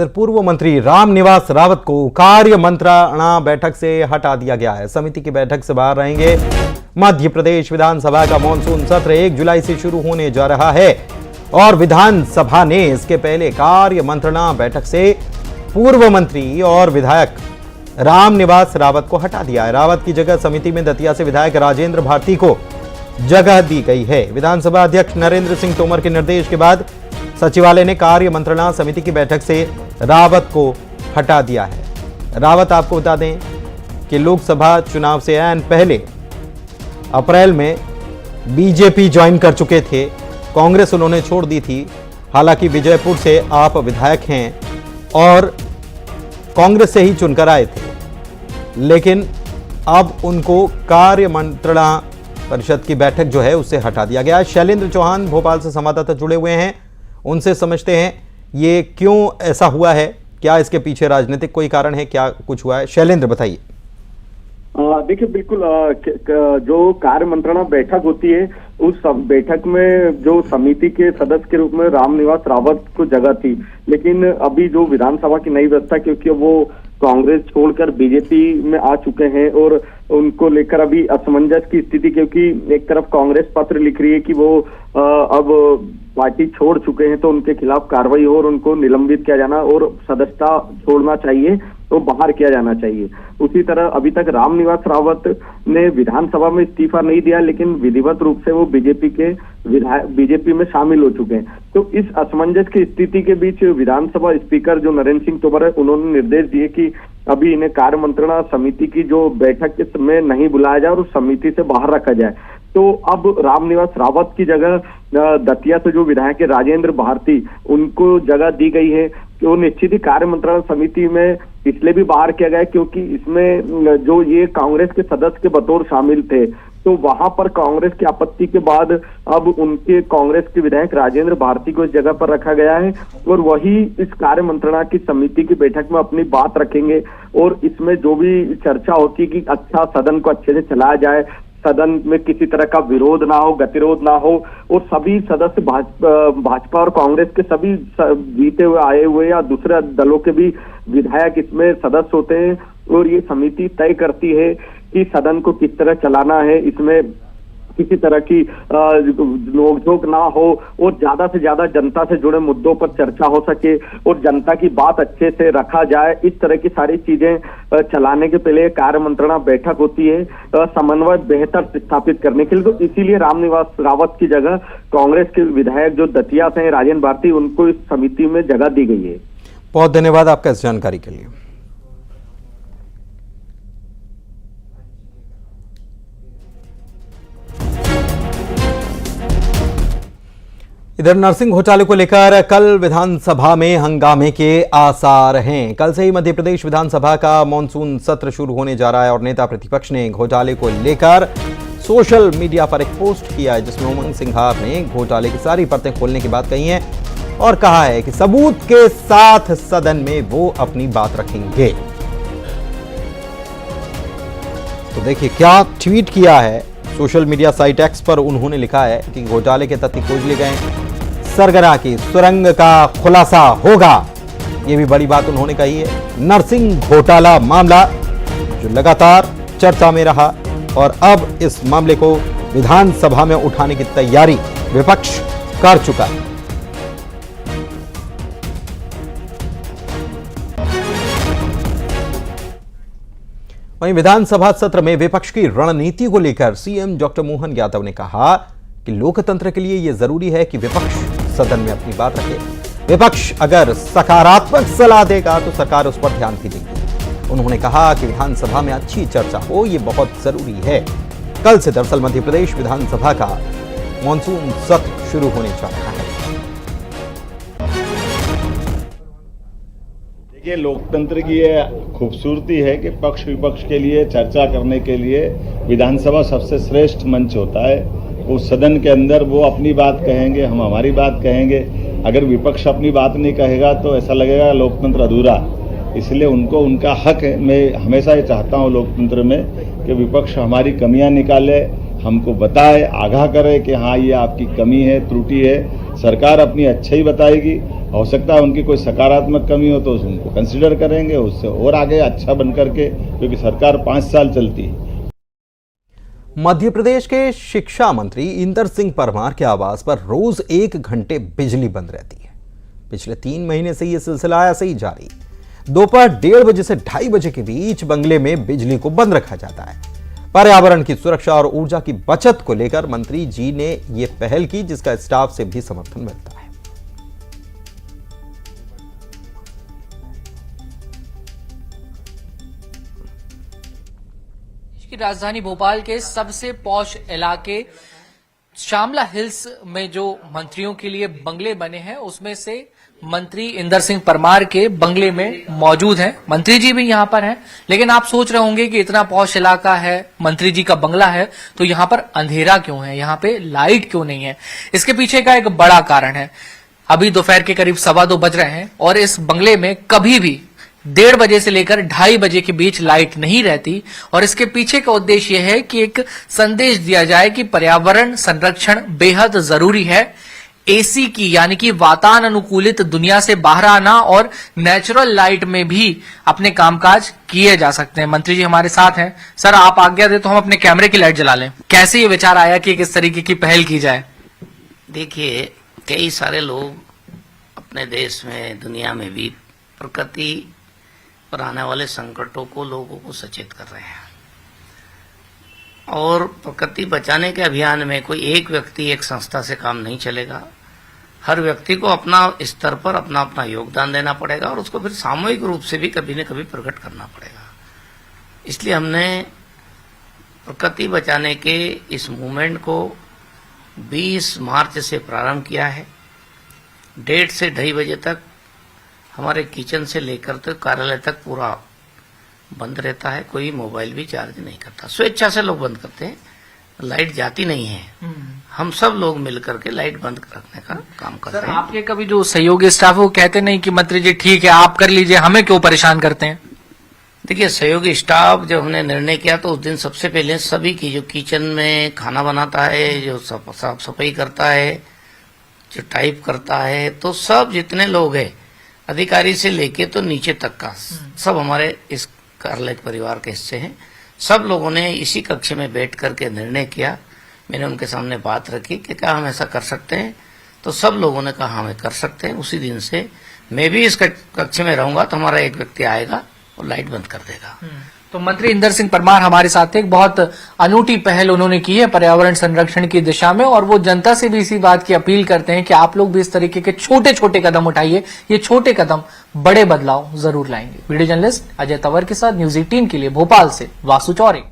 पूर्व मंत्री रामनिवास रावत को कार्य मंत्रणा बैठक से हटा दिया गया है। समिति की बैठक से बाहर रहेंगे। मध्य प्रदेश विधानसभा का मॉनसून सत्र 1 जुलाई से शुरू होने जा रहा है और विधानसभा ने इसके पहले कार्य मंत्रणा बैठक से पूर्व मंत्री और विधायक रामनिवास रावत को हटा दिया है। रावत की जगह समिति में दतिया से विधायक राजेंद्र भारती को जगह दी गई है। विधानसभा अध्यक्ष नरेंद्र सिंह तोमर के निर्देश के बाद सचिवालय ने कार्य मंत्रणा समिति की बैठक से रावत को हटा दिया है। रावत, आपको बता दें कि लोकसभा चुनाव से ऐन पहले अप्रैल में बीजेपी ज्वाइन कर चुके थे। कांग्रेस उन्होंने छोड़ दी थी। हालांकि विजयपुर से आप विधायक हैं और कांग्रेस से ही चुनकर आए थे, लेकिन अब उनको कार्य मंत्रणा परिषद की बैठक जो है उससे हटा दिया गया। शैलेंद्र चौहान भोपाल से संवाददाता जुड़े हुए हैं, उनसे समझते हैं ये क्यों ऐसा हुआ है, क्या इसके पीछे राजनीतिक कोई कारण है, क्या कुछ हुआ है। शैलेंद्र, बताइए। देखिए, बिल्कुल जो कार्य मंत्रणा बैठक होती है उस बैठक में जो समिति के सदस्य के रूप में रामनिवास रावत को जगह थी, लेकिन अभी जो विधानसभा की नई व्यवस्था, क्योंकि वो कांग्रेस छोड़कर बीजेपी में आ चुके हैं और उनको लेकर अभी असमंजस की स्थिति, क्योंकि एक तरफ कांग्रेस पत्र लिख रही है कि वो अब पार्टी छोड़ चुके हैं तो उनके खिलाफ कार्रवाई हो और उनको निलंबित किया जाना और सदस्यता छोड़ना चाहिए तो बाहर किया जाना चाहिए। उसी तरह अभी तक रामनिवास रावत ने विधानसभा में इस्तीफा नहीं दिया, लेकिन विधिवत रूप से वो बीजेपी में शामिल हो चुके हैं। तो इस असमंजस की स्थिति के बीच विधानसभा स्पीकर जो नरेंद्र सिंह तोमर है, उन्होंने निर्देश दिए कि अभी इन्हें कार्य मंत्रणा समिति की जो बैठक के समय नहीं बुलाया जाए और उस समिति से बाहर रखा जाए। तो अब रामनिवास रावत की जगह दतिया से जो विधायक है राजेंद्र भारती, उनको जगह दी गई है। तो निश्चित ही कार्य मंत्रणा समिति में इसलिए भी बाहर किया गया क्योंकि इसमें जो ये कांग्रेस के सदस्य के बतौर शामिल थे, तो वहां पर कांग्रेस की आपत्ति के बाद अब उनके कांग्रेस के विधायक राजेंद्र भारती को इस जगह पर रखा गया है और वही इस कार्य मंत्रणा की समिति की बैठक में अपनी बात रखेंगे और इसमें जो भी चर्चा होती है कि अच्छा सदन को अच्छे से चलाया जाए, सदन में किसी तरह का विरोध ना हो, गतिरोध ना हो और सभी सदस्य भाजपा और कांग्रेस के सभी जीते हुए आए हुए या दूसरे दलों के भी विधायक इसमें सदस्य होते हैं और ये समिति तय करती है कि सदन को किस तरह चलाना है, इसमें किसी तरह की नोकझोंक ना हो और ज्यादा से ज्यादा जनता से जुड़े मुद्दों पर चर्चा हो सके और जनता की बात अच्छे से रखा जाए। इस तरह की सारी चीजें चलाने के पहले कार्य मंत्रणा बैठक होती है समन्वय बेहतर स्थापित करने के लिए। तो इसीलिए रामनिवास रावत की जगह कांग्रेस के विधायक जो दतिया से राजेंद्र भारती, उनको इस समिति में जगह दी गई है। बहुत धन्यवाद आपका इस जानकारी के लिए। इधर नरसिंह घोटाले को लेकर कल विधानसभा में हंगामे के आसार हैं। कल से ही मध्य प्रदेश विधानसभा का मॉनसून सत्र शुरू होने जा रहा है और नेता प्रतिपक्ष ने घोटाले को लेकर सोशल मीडिया पर एक पोस्ट किया है जिसमें उमंग सिंघार ने घोटाले की सारी परतें खोलने की बात कही है और कहा है कि सबूत के साथ सदन में वो अपनी बात रखेंगे। तो देखिए क्या ट्वीट किया है। सोशल मीडिया साइट एक्स पर उन्होंने लिखा है कि घोटाले के तथ्य खोज लिए गए, सरगना की सुरंग का खुलासा होगा। ये भी बड़ी बात उन्होंने कही है। नरसिंह घोटाला मामला जो लगातार चर्चा में रहा और अब इस मामले को विधानसभा में उठाने की तैयारी विपक्ष कर चुका है। वहीं विधानसभा सत्र में विपक्ष की रणनीति को लेकर सीएम डॉक्टर मोहन यादव ने कहा कि लोकतंत्र के लिए यह जरूरी है कि विपक्ष सदन में अपनी बात रखे। विपक्ष अगर सकारात्मक सलाह देगा तो सरकार उस पर ध्यान भी देगी। उन्होंने कहा कि विधानसभा में अच्छी चर्चा हो, यह बहुत जरूरी है। कल से दरअसल मध्य प्रदेश विधानसभा का मॉनसून सत्र शुरू होने जा रहा है। देखिए, लोकतंत्र की ये खूबसूरती है कि पक्ष विपक्ष के लिए चर्चा करने के लिए विधानसभा सबसे श्रेष्ठ मंच होता है। वो सदन के अंदर वो अपनी बात कहेंगे, हम हमारी बात कहेंगे। अगर विपक्ष अपनी बात नहीं कहेगा तो ऐसा लगेगा लोकतंत्र अधूरा। इसलिए उनको उनका हक है। मैं हमेशा ये चाहता हूँ लोकतंत्र में कि विपक्ष हमारी कमियां निकाले, हमको बताए, आगाह करे कि हाँ ये आपकी कमी है, त्रुटि है। सरकार अपनी अच्छाई बताएगी। हो सकता है उनकी कोई सकारात्मक कमी हो तो उनको कंसिडर करेंगे, उससे और आगे अच्छा बन करके, क्योंकि सरकार 5 साल चलती है। मध्य प्रदेश के शिक्षा मंत्री इंदर सिंह परमार के आवास पर रोज 1 घंटे बिजली बंद रहती है। पिछले 3 महीने से यह सिलसिला ऐसे ही जारी। दोपहर 1:30 बजे से 2:30 बजे के बीच बंगले में बिजली को बंद रखा जाता है। पर्यावरण की सुरक्षा और ऊर्जा की बचत को लेकर मंत्री जी ने यह पहल की, जिसका स्टाफ से भी समर्थन मिलता है। की राजधानी भोपाल के सबसे पॉश इलाके श्यामला हिल्स में जो मंत्रियों के लिए बंगले बने हैं, उसमें से मंत्री इंदर सिंह परमार के बंगले में मौजूद हैं। मंत्री जी भी यहां पर हैं, लेकिन आप सोच रहे होंगे कि इतना पॉश इलाका है, मंत्री जी का बंगला है, तो यहां पर अंधेरा क्यों है, यहां पे लाइट क्यों नहीं है? इसके पीछे का एक बड़ा कारण है। अभी दोपहर के करीब 2:15 बज रहे हैं और इस बंगले में कभी भी 1:30 बजे से लेकर 2:30 बजे के बीच लाइट नहीं रहती। और इसके पीछे का उद्देश्य यह है कि एक संदेश दिया जाए कि पर्यावरण संरक्षण बेहद जरूरी है। एसी की यानी कि वातानुकूलित दुनिया से बाहर आना और नेचुरल लाइट में भी अपने कामकाज किए जा सकते हैं। मंत्री जी हमारे साथ हैं। सर, आप आज्ञा दे तो हम अपने कैमरे की लाइट जला लें। कैसे ये विचार आया कि किस तरीके की पहल की जाए? देखिए, कई सारे लोग अपने देश में, दुनिया में भी प्रकृति पर आने वाले संकटों को लोगों को सचेत कर रहे हैं। और प्रकृति बचाने के अभियान में कोई एक व्यक्ति, एक संस्था से काम नहीं चलेगा। हर व्यक्ति को अपना स्तर पर अपना अपना योगदान देना पड़ेगा और उसको फिर सामूहिक रूप से भी कभी न कभी प्रकट करना पड़ेगा। इसलिए हमने प्रकृति बचाने के इस मूवमेंट को 20 मार्च से प्रारंभ किया है। 1:30 से 2:30 बजे तक हमारे किचन से लेकर तो कार्यालय तक पूरा बंद रहता है। कोई मोबाइल भी चार्ज नहीं करता, स्वेच्छा से लोग बंद करते हैं। लाइट जाती नहीं है, हम सब लोग मिलकर के लाइट बंद रखने का काम करते हैं। आपके कभी जो सहयोगी स्टाफ है वो कहते नहीं कि मंत्री जी ठीक है आप कर लीजिए, हमें क्यों परेशान करते हैं? देखिए, सहयोगी स्टाफ जब हमने निर्णय किया तो उस दिन सबसे पहले सभी की, जो किचन में खाना बनाता है, जो साफ सफाई करता है, जो टाइप करता है, तो सब जितने लोग हैं, अधिकारी से लेके तो नीचे तक का, सब हमारे इस कार्यालय परिवार के हिस्से हैं। सब लोगों ने इसी कक्ष में बैठ करके निर्णय किया। मैंने उनके सामने बात रखी कि क्या हम ऐसा कर सकते हैं, तो सब लोगों ने कहा हमें कर सकते हैं। उसी दिन से मैं भी इस कक्ष में रहूंगा तो हमारा एक व्यक्ति आएगा और लाइट बंद कर देगा। तो मंत्री इंदर सिंह परमार हमारे साथ एक बहुत अनूठी पहल उन्होंने की है पर्यावरण संरक्षण की दिशा में, और वो जनता से भी इसी बात की अपील करते हैं कि आप लोग भी इस तरीके के छोटे छोटे कदम उठाइए। ये छोटे कदम बड़े बदलाव जरूर लाएंगे। वीडियो जर्नलिस्ट अजय तंवर के साथ न्यूज़ 18 के लिए भोपाल से वासु चौरे।